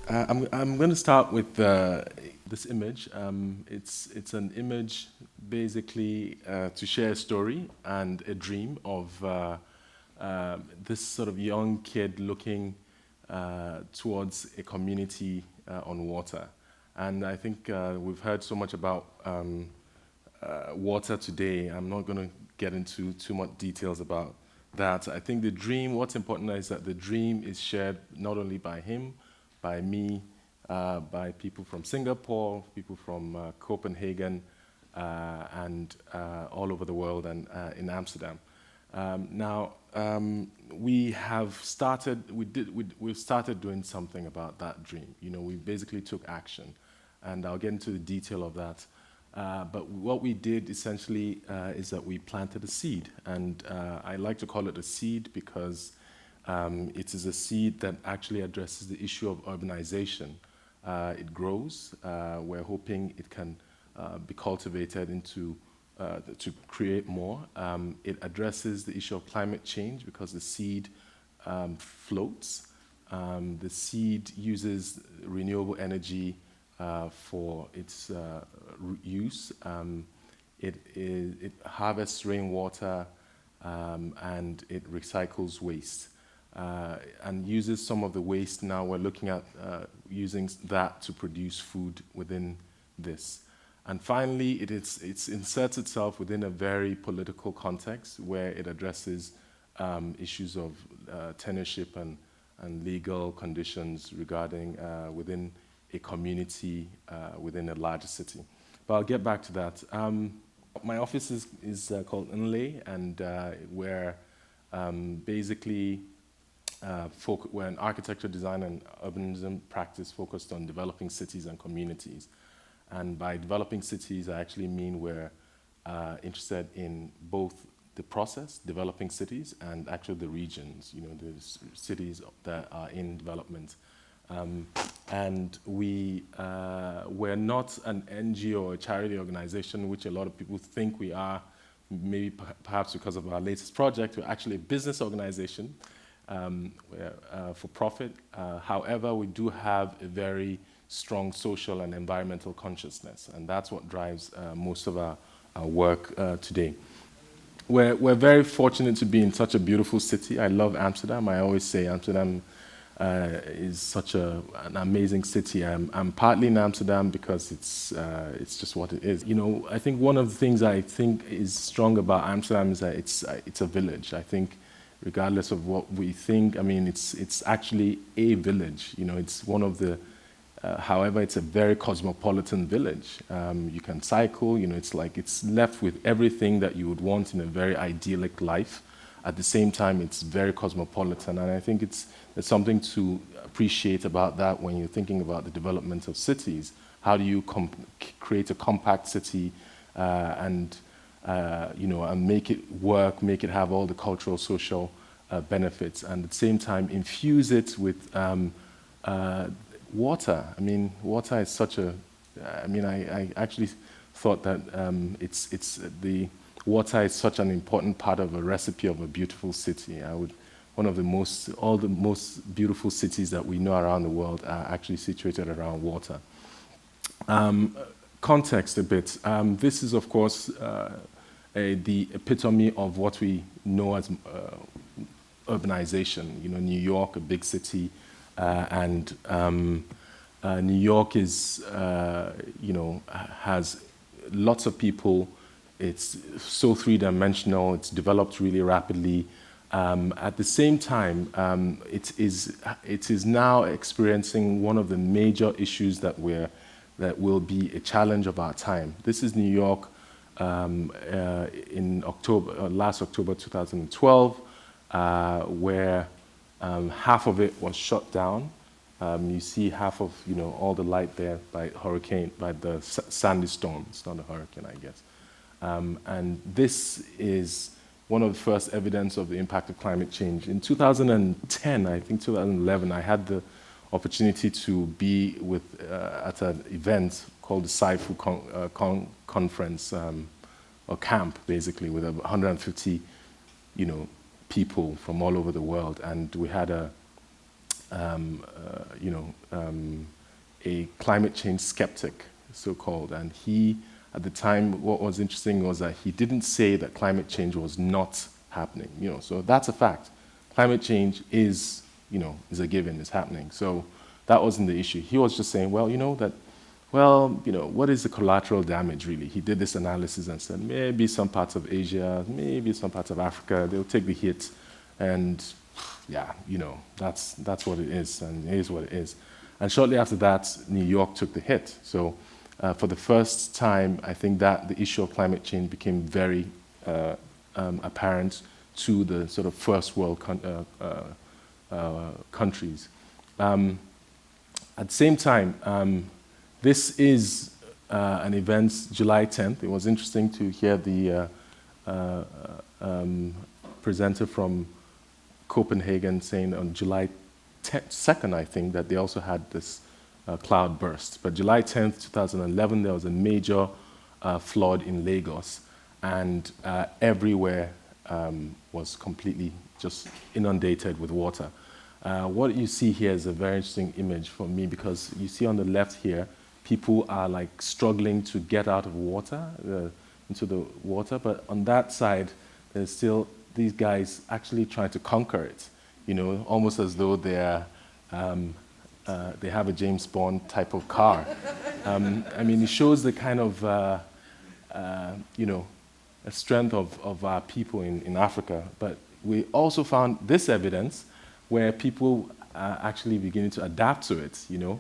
I'm going to start with this image. It's an image basically to share a story and a dream of this sort of young kid looking towards a community on water. And I think we've heard so much about water today. I'm not going to get into too much details about that. I think the dream, what's important is that the dream is shared not only by him, by me, by people from Singapore, people from Copenhagen, and all over the world, and in Amsterdam. We have started. We've started doing something about that dream. You know, we basically took action, and I'll get into the detail of that. But what we did essentially is that we planted a seed, and I like to call it a seed because it is a seed that actually addresses the issue of urbanization. It grows. We're hoping it can be cultivated into to create more. It addresses the issue of climate change because the seed floats. The seed uses renewable energy for its use. It harvests rainwater and it recycles waste and uses some of the waste. Now we're looking at using that to produce food within this. And finally, it inserts itself within a very political context where it addresses issues of tenureship and legal conditions regarding within a community within a larger city. But I'll get back to that. My office is called NLE, and we're basically we're an architecture, design, and urbanism practice focused on developing cities and communities. And by developing cities, I actually mean we're interested in both the process, developing cities, and actually the regions, you know, the cities that are in development. And we're not an NGO or a charity organization, which a lot of people think we are, maybe perhaps because of our latest project. We're actually a business organization. We're for profit. However, we do have a very strong social and environmental consciousness, and that's what drives most of our work today. We're very fortunate to be in such a beautiful city. I love Amsterdam. I always say Amsterdam is such an amazing city. I'm partly in Amsterdam because it's just what it is. You know, I think one of the things I think is strong about Amsterdam is that it's a village. I think regardless of what we think, I mean, it's actually a village. You know, it's one of the however, it's a very cosmopolitan village. You can cycle, you know, it's left with everything that you would want in a very idyllic life. At the same time, it's very cosmopolitan, and I think there's something to appreciate about that when you're thinking about the development of cities. How do you create a compact city and make it work, make it have all the cultural, social benefits, and at the same time infuse it with water. I mean, water is such a. I actually thought that the water is such an important part of a recipe of a beautiful city. All the most beautiful cities that we know around the world are actually situated around water. Context a bit. This is, of course, the epitome of what we know as urbanization. You know, New York, a big city. And New York is, has lots of people. It's so three-dimensional. It's developed really rapidly. At the same time, it is now experiencing one of the major issues that will be a challenge of our time. This is New York in last October 2012, where half of it was shut down. You see half of all the light there by the sandy storm. It's not a hurricane, I guess. And this is one of the first evidence of the impact of climate change. In 2010, I think 2011, I had the opportunity to be at an event called the Stad-Forum conference or camp, basically, with 150, people from all over the world, and we had you know, a climate change skeptic, so-called. And he, at the time, what was interesting was that he didn't say that climate change was not happening. You know, so that's a fact. Climate change is, you know, is a given, is happening. So that wasn't the issue. He was just saying, well, you know, that, well, you know, what is the collateral damage really? He did this analysis and said maybe some parts of Asia, maybe some parts of Africa, they'll take the hit, and yeah, you know, that's what it is, and it is what it is. And shortly after that, New York took the hit. So for the first time, I think that the issue of climate change became very apparent to the sort of first world countries. At the same time, this is an event, July 10th. It was interesting to hear the presenter from Copenhagen saying on July 2nd, I think, that they also had this cloud burst. But July 10th, 2011, there was a major flood in Lagos, and everywhere was completely just inundated with water. What you see here is a very interesting image for me, because you see on the left here, people are like struggling to get out of water, into the water, but on that side, there's still these guys actually trying to conquer it, you know, almost as though they're, they have a James Bond type of car. I mean, it shows the kind of, you know, a strength of our people in Africa. But we also found this evidence where people are actually beginning to adapt to it, you know,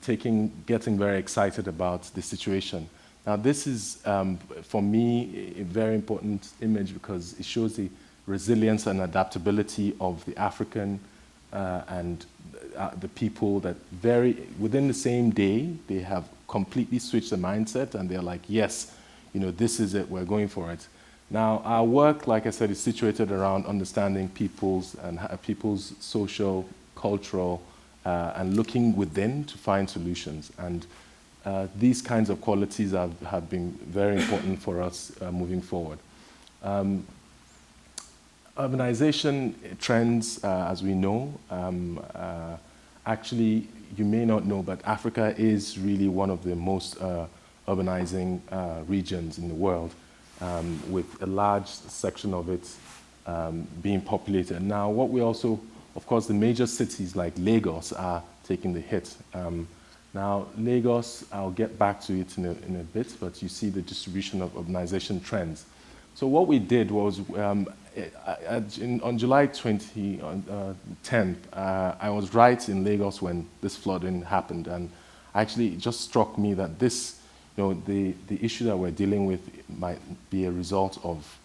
getting very excited about the situation. Now, this is, for me, a very important image because it shows the resilience and adaptability of the African and the people that within the same day, they have completely switched the mindset and they're like, yes, you know, this is it, we're going for it. Now, our work, like I said, is situated around understanding people's social, cultural, and looking within to find solutions. And these kinds of qualities have been very important for us moving forward. Urbanization trends, as we know, actually, you may not know, but Africa is really one of the most urbanizing regions in the world, with a large section of it being populated. Now, what we also, of course, the major cities like Lagos are taking the hit. Now, Lagos, I'll get back to it in a bit, but you see the distribution of urbanization trends. So what we did was, on July 10th, I was right in Lagos when this flooding happened, and actually it just struck me that this, you know, the issue that we're dealing with might be a result of,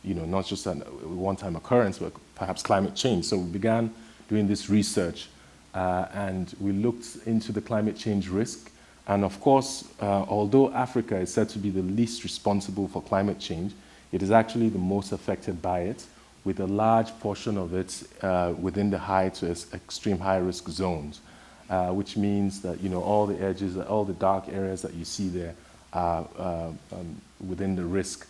you know, not just a one-time occurrence, but perhaps climate change. So we began doing this research, and we looked into the climate change risk. And of course, although Africa is said to be the least responsible for climate change, it is actually the most affected by it, with a large portion of it within the high to extreme high risk zones, which means that, you know, all the edges, all the dark areas that you see there are within the risk.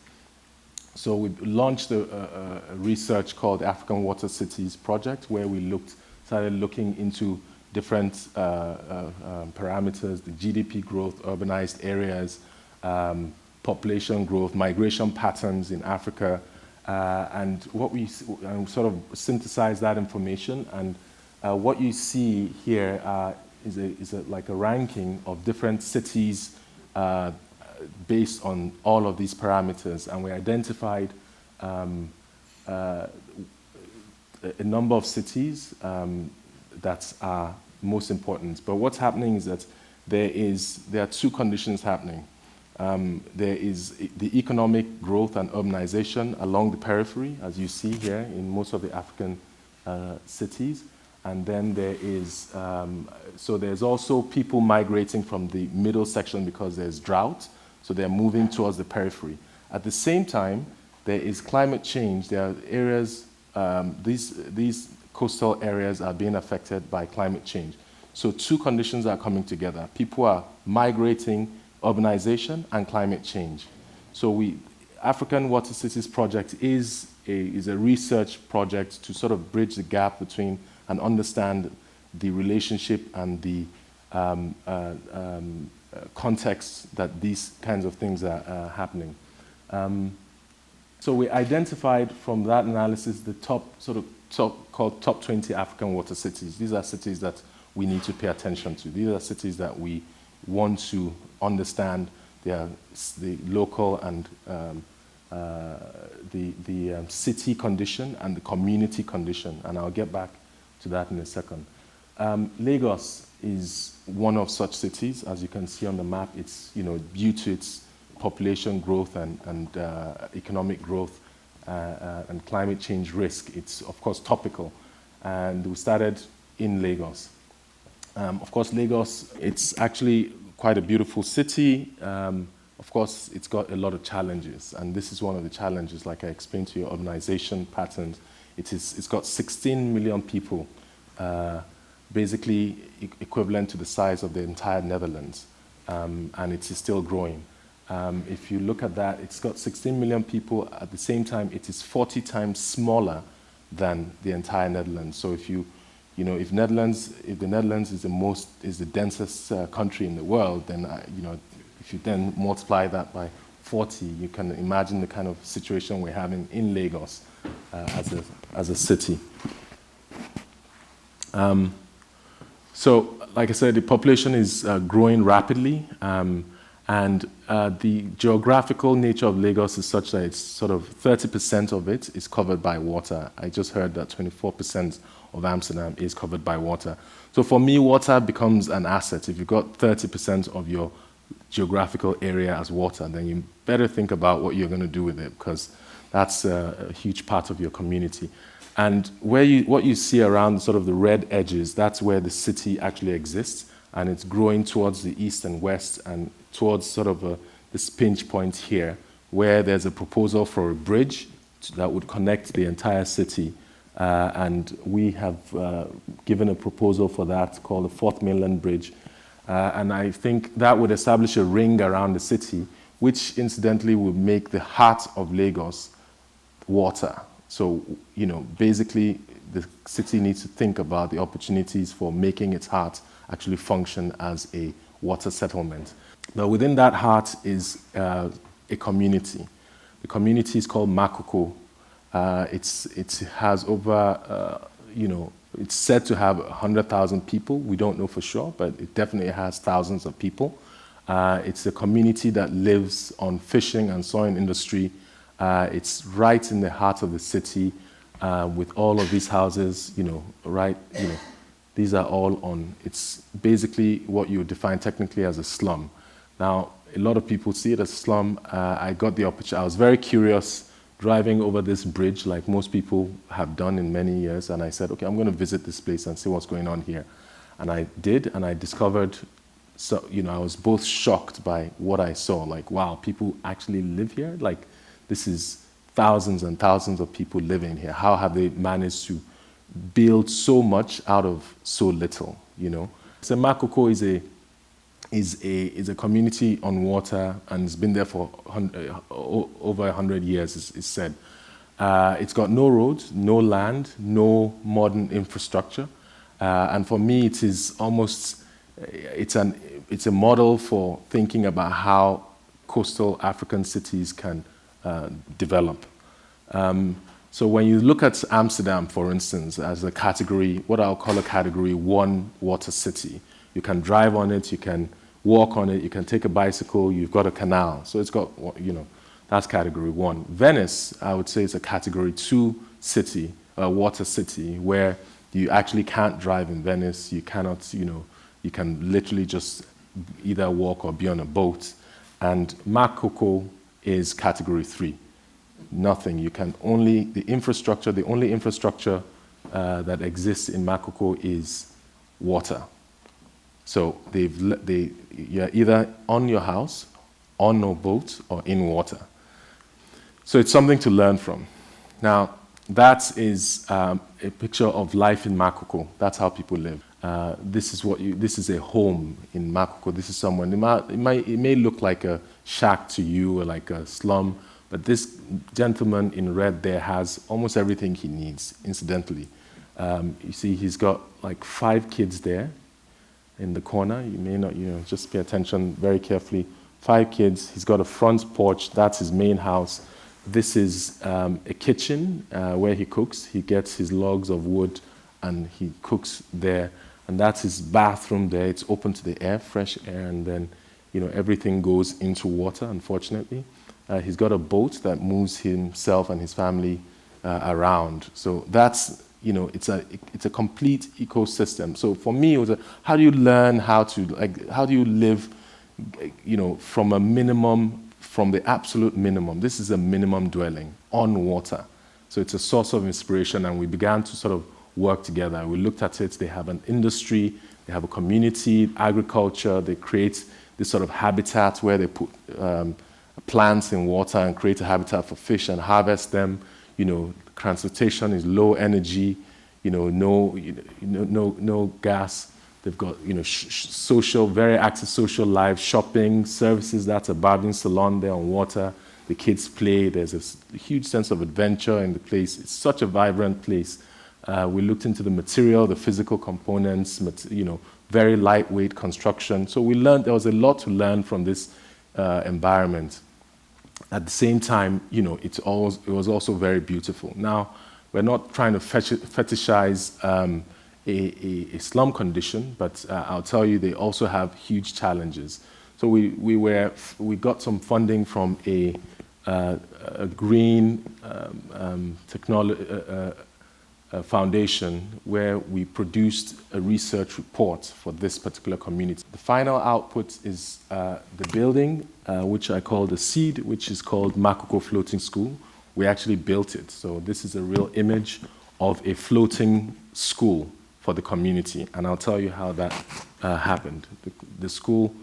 So we launched a research called the African Water Cities Project, where we started looking into different parameters, the GDP growth, urbanized areas, population growth, migration patterns in Africa, and what we sort of synthesized that information. And what you see here is like a ranking of different cities based on all of these parameters. And we identified a number of cities that are most important. But what's happening is that there are two conditions happening. There is the economic growth and urbanization along the periphery, as you see here in most of the African cities. And then there is, so there's also people migrating from the middle section because there's drought, so they're moving towards the periphery. At the same time, there is climate change. There are areas, these coastal areas are being affected by climate change. So two conditions are coming together. People are migrating, urbanization and climate change. So African Water Cities Project is a research project to sort of bridge the gap between and understand the relationship and the context that these kinds of things are happening. So we identified from that analysis the called top 20 African water cities. These are cities that we need to pay attention to. These are cities that we want to understand the local and the city condition and the community condition, and I'll get back to that in a second. Lagos is one of such cities. As you can see on the map, it's due to its population growth and economic growth and climate change risk. It's of course topical, and we started in Lagos. Of course, Lagos, it's actually quite a beautiful city. Of course, it's got a lot of challenges, and this is one of the challenges, like I explained to you, urbanization patterns. It's got 16 million people, basically equivalent to the size of the entire Netherlands, and it is still growing. If you look at that, it's got 16 million people. At the same time, it is 40 times smaller than the entire Netherlands. So if if the Netherlands is the densest country in the world, then if you then multiply that by 40, you can imagine the kind of situation we're having in Lagos as a city. So, like I said, the population is growing rapidly, and the geographical nature of Lagos is such that it's sort of 30% of it is covered by water. I just heard that 24% of Amsterdam is covered by water. So for me, water becomes an asset. If you've got 30% of your geographical area as water, then you better think about what you're going to do with it, because that's a huge part of your community. And what you see around sort of the red edges, that's where the city actually exists, and it's growing towards the east and west and towards sort of this pinch point here, where there's a proposal for a bridge that would connect the entire city. And we have given a proposal for that called the 4th Midland Bridge. And I think that would establish a ring around the city, which incidentally would make the heart of Lagos water. So, basically the city needs to think about the opportunities for making its heart actually function as a water settlement. But within that heart is a community. The community is called Makoko. It has over, it's said to have 100,000 people. We don't know for sure, but it definitely has thousands of people. It's a community that lives on fishing and sawing industry. It's right in the heart of the city, with all of these houses, these are all on, it's basically what you would define technically as a slum. Now, a lot of people see it as a slum. I got the opportunity, I was very curious driving over this bridge, like most people have done in many years, and I said, okay, I'm going to visit this place and see what's going on here. And I did, and I discovered, I was both shocked by what I saw, like, wow, people actually live here? Like, this is thousands and thousands of people living here. How have they managed to build so much out of so little, So Makoko is a community on water, and it's been there for over 100 years, it's said. It's got no roads, no land, no modern infrastructure. And for me, it is almost, it's a model for thinking about how coastal African cities can develop. So when you look at Amsterdam, for instance, as a category, what I'll call a category 1 water city, you can drive on it, you can walk on it, you can take a bicycle, you've got a canal. So it's got, that's category 1. Venice, I would say, is a category 2 city, water city, where you actually can't drive in Venice, you cannot, you can literally just either walk or be on a boat. And Makoko is category 3. Nothing. You can only, the only infrastructure that exists in Makoko is water. So you're either on your house, on a boat, or in water. So it's something to learn from. Now, that is a picture of life in Makoko. That's how people live. This is a home in Makoko. This is someone, it may look like a shack to you or like a slum, but this gentleman in red there has almost everything he needs, incidentally. You see he's got like 5 kids there in the corner. You may not, just pay attention very carefully. 5 kids. He's got a front porch. That's his main house. This is a kitchen where he cooks. He gets his logs of wood and he cooks there. And that's his bathroom there. It's open to the air, fresh air, and then, everything goes into water, unfortunately. He's got a boat that moves himself and his family around. So that's, it's a complete ecosystem. So for me, it was how do you learn how do you live, from a minimum, from the absolute minimum. This is a minimum dwelling on water. So it's a source of inspiration, and we began to sort of work together. We looked at it. They have an industry, they have a community, agriculture. They create this sort of habitat where they put plants in water and create a habitat for fish and harvest them. Transportation is low energy, no gas. They've got, social, very active social life, shopping, services. That's a barbering salon there on water. The kids play. There's a huge sense of adventure in the place. It's such a vibrant place. We looked into the material, the physical components, very lightweight construction. So we learned, there was a lot to learn from this environment. At the same time, it was also very beautiful. Now, we're not trying to fetishize a slum condition, but I'll tell you, they also have huge challenges. So we got some funding from a green technology foundation where we produced a research report for this particular community. The final output is the building, which I call the seed, which is called Makoko Floating School. We actually built it. So this is a real image of a floating school for the community, and I'll tell you how that happened. The school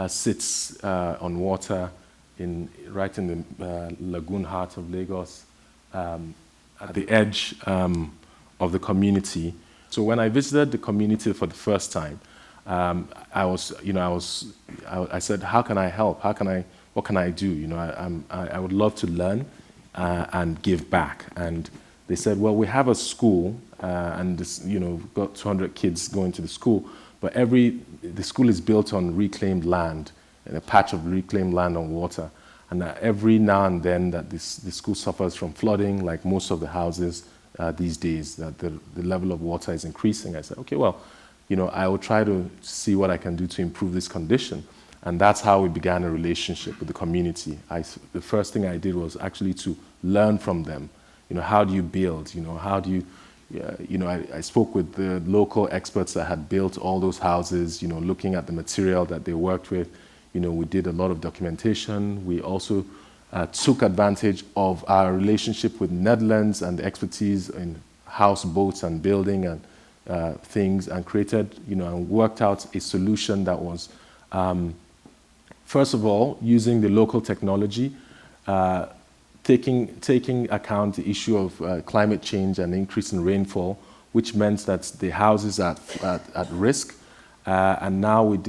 sits on water right in the lagoon heart of Lagos, at the edge of the community. So when I visited the community for the first time, I said, how can I help? What can I do? I would love to learn and give back. And they said, well, we have a school, and this, we've got 200 kids going to the school, but the school is built on reclaimed land, in a patch of reclaimed land on water. And every now and then that the school suffers from flooding, like most of the houses these days, that the level of water is increasing. I said, okay, well, I will try to see what I can do to improve this condition. And that's how we began a relationship with the community. The first thing I did was actually to learn from them. How do you build? How do you, I spoke with the local experts that had built all those houses, looking at the material that they worked with. We did a lot of documentation. We also took advantage of our relationship with Netherlands and the expertise in houseboats and building and things, and created, and worked out a solution that was, first of all, using the local technology, taking account the issue of climate change and increase in rainfall, which meant that the houses are at risk. And now we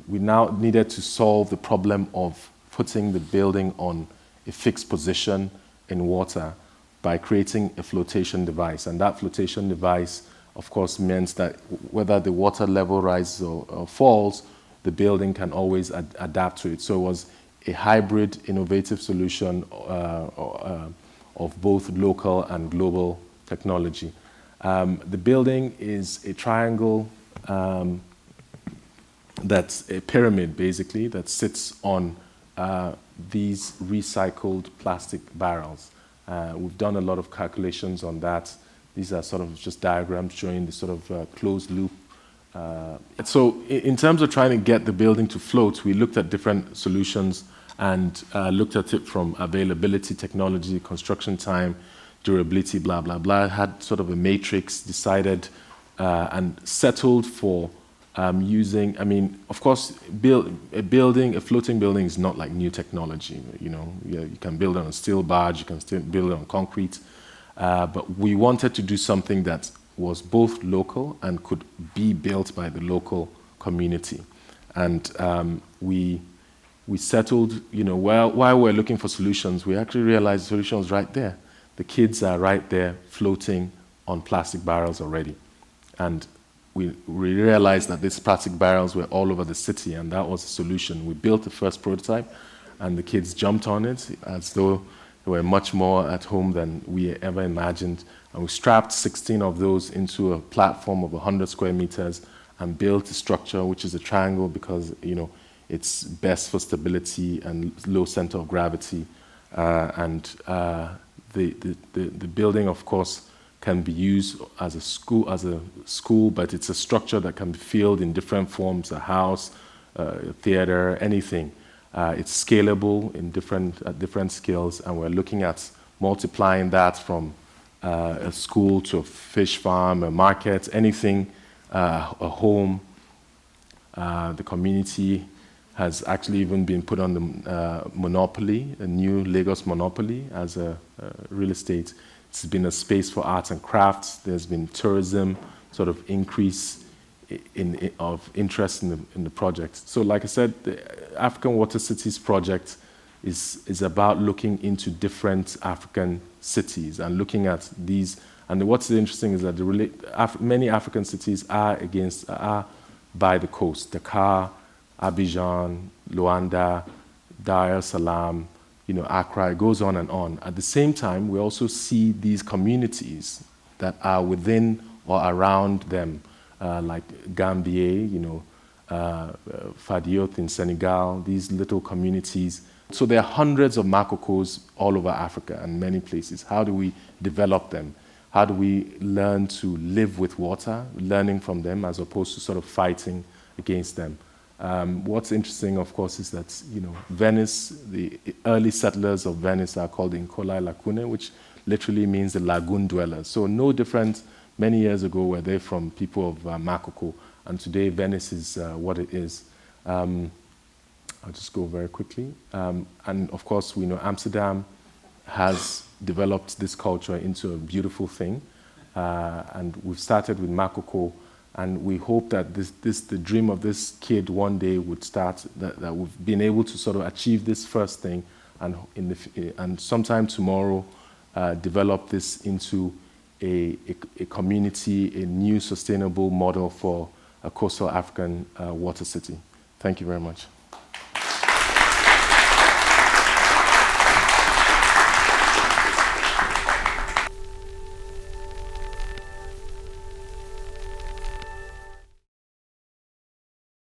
now needed to solve the problem of putting the building on a fixed position in water by creating a flotation device. And that flotation device, of course, meant that whether the water level rises or falls, the building can always adapt to it. So it was a hybrid, innovative solution of both local and global technology. The building is a triangle that's a pyramid, basically, that sits on these recycled plastic barrels. We've done a lot of calculations on that. These are sort of just diagrams showing the sort of closed loop. So in terms of trying to get the building to float, we looked at different solutions and looked at it from availability, technology, construction time, durability, blah, blah, blah. Had sort of a matrix, decided and settled for using, of course, a floating building is not like new technology. You can build it on a steel barge, you can still build it on concrete. But we wanted to do something that was both local and could be built by the local community. And we settled, while we're looking for solutions, we actually realized the solution was right there. The kids are right there floating on plastic barrels already. And we realized that these plastic barrels were all over the city, and that was the solution. We built the first prototype, and the kids jumped on it as though they were much more at home than we ever imagined. And we strapped 16 of those into a platform of 100 square meters and built a structure, which is a triangle because, it's best for stability and low center of gravity. The building, of course, can be used as a school, but it's a structure that can be filled in different forms, a house, a theater, anything. It's scalable at different scales, and we're looking at multiplying that from a school to a fish farm, a market, anything, a home. The community has actually even been put on the monopoly, a new Lagos monopoly as a real estate. It's been a space for arts and crafts. There's been tourism, sort of increase of interest in the project. So like I said, the African Water Cities project is about looking into different African cities and looking at these. And what's interesting is that many African cities are by the coast. Dakar, Abidjan, Luanda, Dar es Salaam, Accra, it goes on and on. At the same time, we also see these communities that are within or around them, like Gambia, Fadiouth in Senegal, these little communities. So there are hundreds of Makokos all over Africa and many places. How do we develop them? How do we learn to live with water, learning from them as opposed to sort of fighting against them? What's interesting, of course, is that, Venice, the early settlers of Venice are called Inkola Lacune, which literally means the lagoon dwellers. So no different, many years ago, were they from people of Makoko, and today Venice is what it is. I'll just go very quickly. And of course, we know Amsterdam has developed this culture into a beautiful thing. And we've started with Makoko, and we hope that the dream of this kid one day would start, that we've been able to sort of achieve this first thing, and sometime tomorrow develop this into a community, a new sustainable model for a coastal African water city. Thank you very much.